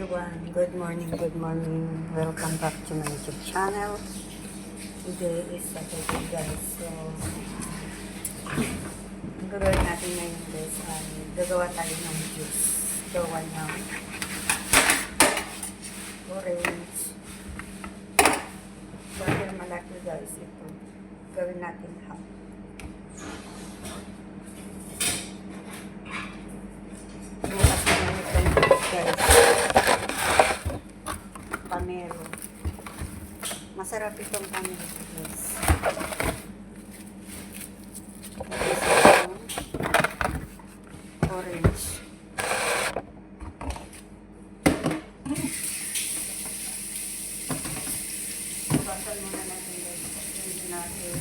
everyone. Good morning, good morning. Welcome back to my YouTube channel. Today is Saturday, guys. So, ang gagawin natin ngayon, guys, ay gagawa tayo ng juice. Gawa ng orange. Dahil malaki, guys, ito. Gawin natin half. Bukas na naman ito, guys. Pamero. Masarap itong pamero, guys. Orange. Basan muna natin, guys. Hindi natin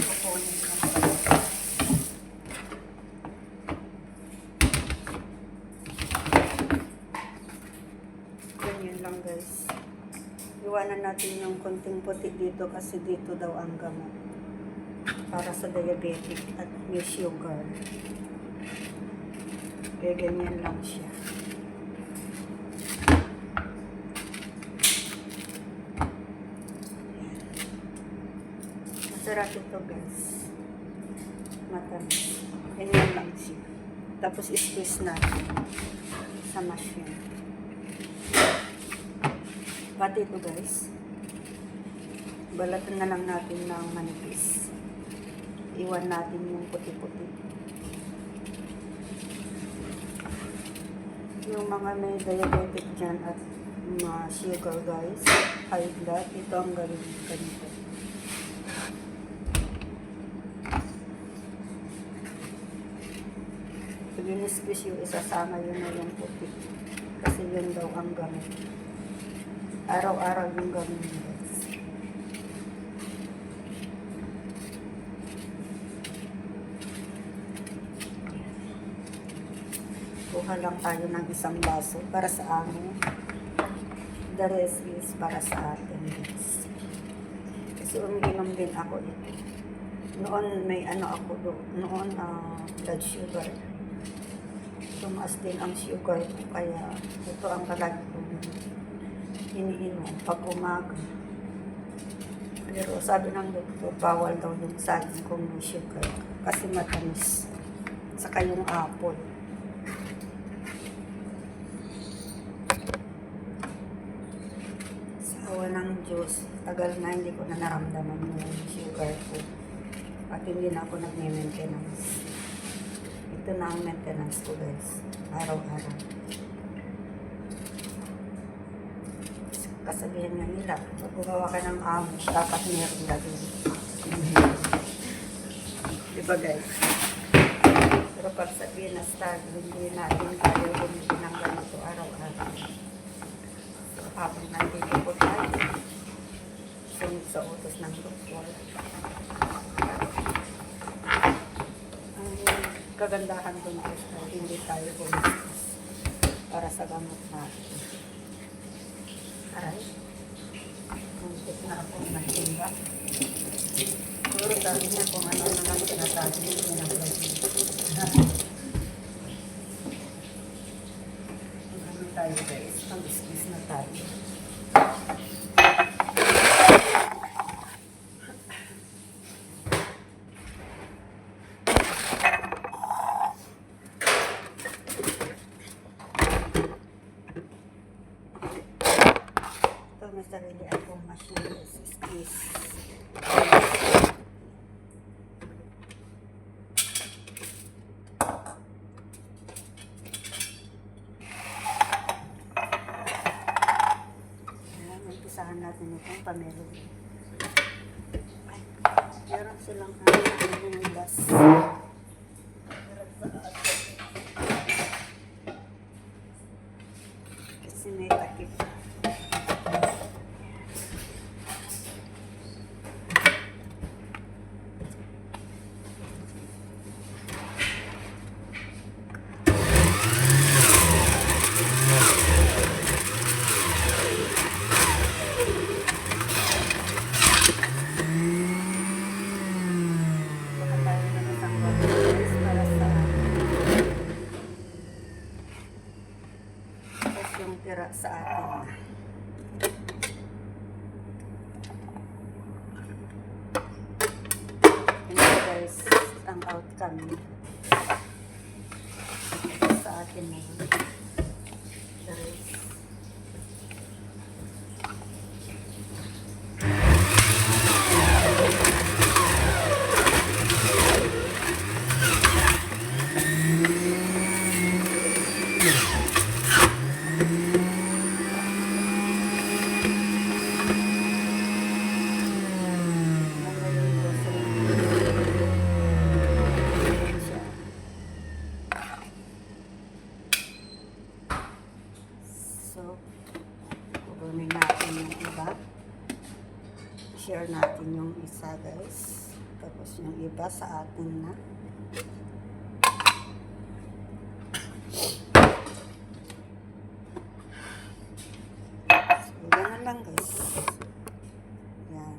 kukunin ng ganyan lang, guys. Iwanan natin yung konting puti dito kasi dito daw ang gamot para sa diabetic at may sugar. Kaya ganyan lang siya. Masarap ito, guys. Matamis. Ganyan lang siya. Tapos squeeze natin sa machine. Pati ito, guys. Balatan na lang natin ng manipis. Iwan natin yung puti-puti. Yung mga may diabetic dyan at mga sugar, guys, high blood, ito ang gawin ganito. Pag in-squeeze yung isasama yun na yung puti. Kasi yun daw ang gamit. Araw-araw yung gawin, guys. Kuha lang tayo ng isang baso para sa amin. The rest is para sa atin, guys. Kasi umiinom din ako ito. Noon may ano ako doon. Noon blood sugar. Tumaas din ang sugar ko. Kaya ito ang palagi ko iniinom pag umaga. Pero sabi ng doktor, bawal daw yung saging kung may sugar kasi matamis. Saka yung apple. Sawa ng juice, tagal na hindi ko na naramdaman yung sugar ko. At hindi na ako nag-maintenance. Ito na ang maintenance ko, guys. Araw-araw. Kasabihan nga nila, pag gumawa ka ng amish, dapat meron lagi. Diba, guys? Pero pag sabihin na stag, hindi natin tayo bumili ng ganito araw-araw. So, habang nandito po tayo, sunod sa utos ng doktor. Ang kagandahan dun, guys, hindi tayo bumili para sa gamot natin. Aray, muntik na akong nahinga. Siguro sabi niya kung ano naman sinasabi niya ng lagi. Ano tayo, guys? Pang-squeeze na tayo. May sarili akong machine squeeze. Ayan, umpisahan natin itong pamelo. Ay, meron silang yung glass. Kasi may takip. Baka tayo na isang para sa atin na. Ito guys, ang outcome sa atin na. Guys. So, kukunin natin yung iba. Share natin yung isa guys. Tapos yung iba sa atin na. So, ganun lang guys. Yan.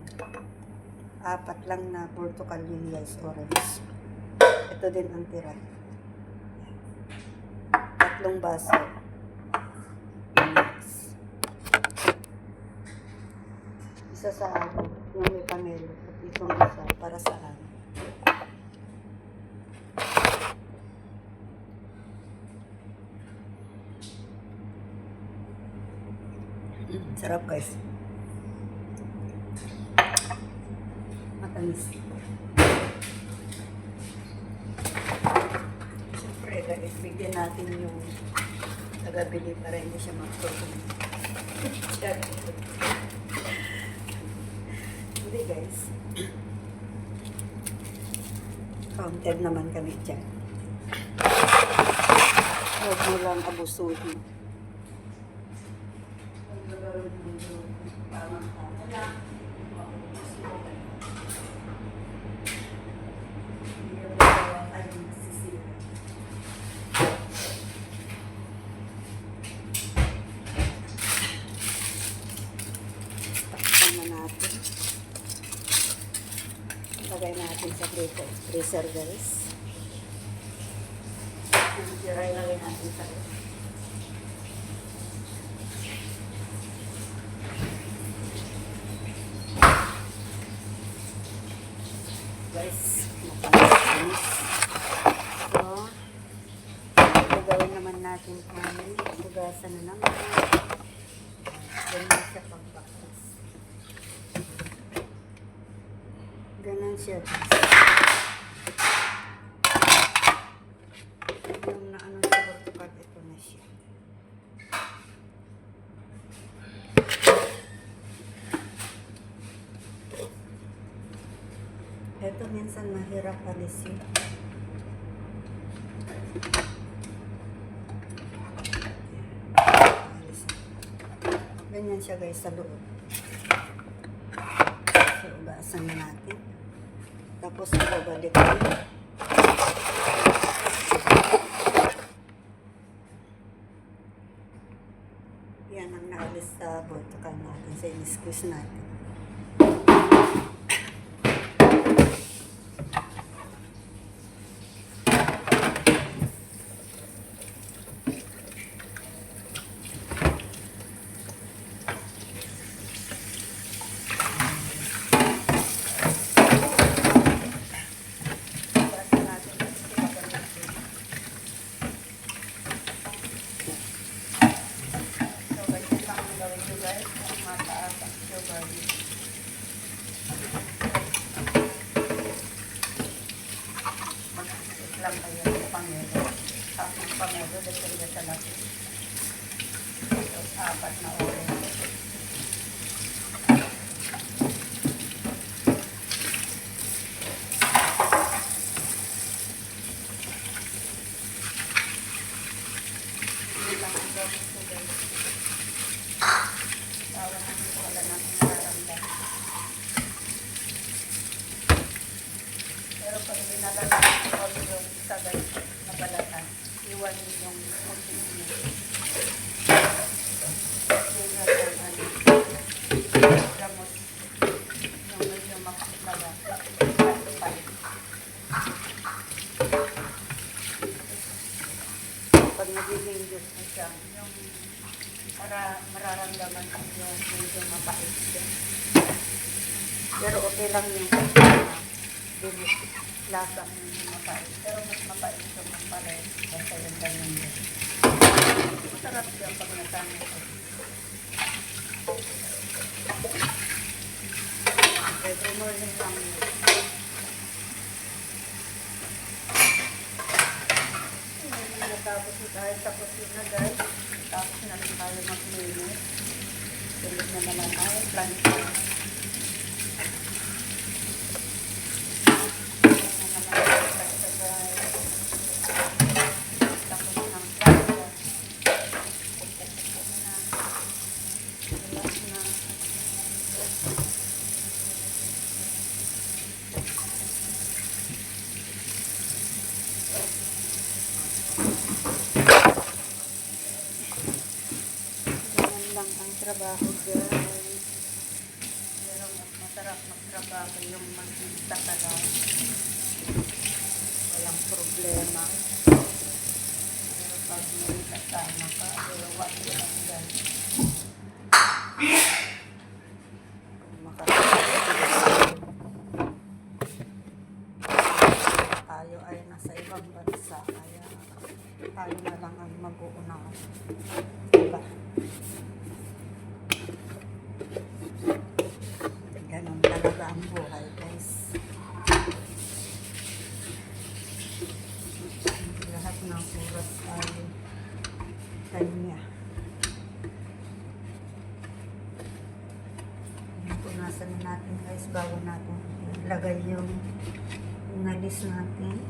4 lang na Portugal Lilias orange. Ito din ang tira. 3 baso. Isa sa ako, yung may pamelo, at itong isa para sa akin. Sarap guys. Matamis. Siyempre guys, bigyan natin yung tagabili para hindi siya mag-protein. Hindi guys. Counted naman kami dyan. Huwag mo lang abusuhin. Lagay natin sa freezer guys. Lagay natin sa guys, matamis. So, gagawin naman natin kanin. Hugasan na naman. Ganyan siya pagbakas. Ganun siya. Yung naano sa Portugal, ito na siya. Ito minsan mahirap alisin. Ganyan siya guys sa loob. So, ugasan na natin. Tapos ibabalik ko. Yan ang naalis sa Portugal natin. Sa in-squeeze natin. Lang kayo ng pamelo. Tapos pamelo, depende sa laki. Tapos 4 na orange. Hindi lang ang gawin ko guys. Tawa natin ko wala natin nararamdaman. Pero pag binalatan ko yung isa guys na balatan, iwan yung kunting niya. Yun na yung gamot. Yung medyo makaklaga. Pag nagiging juice na siya, yung para mararamdaman ko yung medyo mapait siya. Pero okay lang yung lasang mapait. Pero mas mapait ito ng pares kasi yung ganyan yun. Masarap siya pag nasanay ko. Every morning lang yun. Tapos tayo tapos yun na guys. Tapos na rin tayo mag-linis. Tulit na naman ay plancha. Trabaho guys. Pero mas masarap magtrabaho yung mag-isa ka lang. Walang problema. Pero pag may kasama ka, wala lang guys. Tayo ay nasa ibang bansa. Kaya tayo na lang ang mag-uunahan. Diba? Ganun talaga ang buhay guys. Lahat ng oras ay kanya. Punasan na natin guys bago natin ilagay yung nalis natin.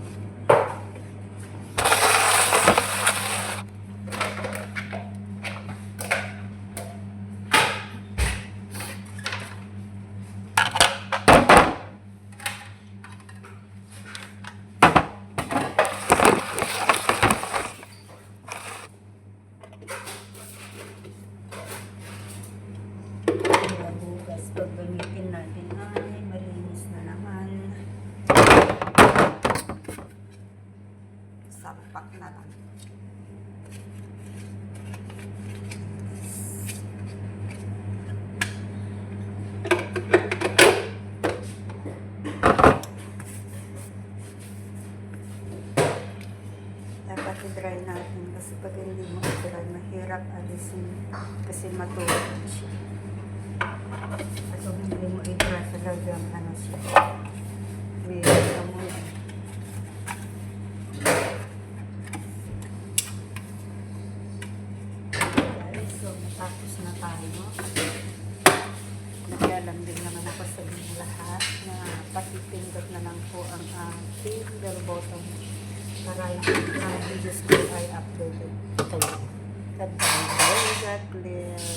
Pag gamitin natin ay malinis na naman. Sampak na lang. Dapat i-dry natin kasi pag hindi mo i-dry mahirap alisin kasi matulog siya. So, hindi mo i-dry talagang ano siya. May amoy. Guys, so natapos na tayo. Naglalambing naman ako sa inyo lahat na patipindot na lang po ang ating bell button para lang ang videos ko ay uploaded. God bless.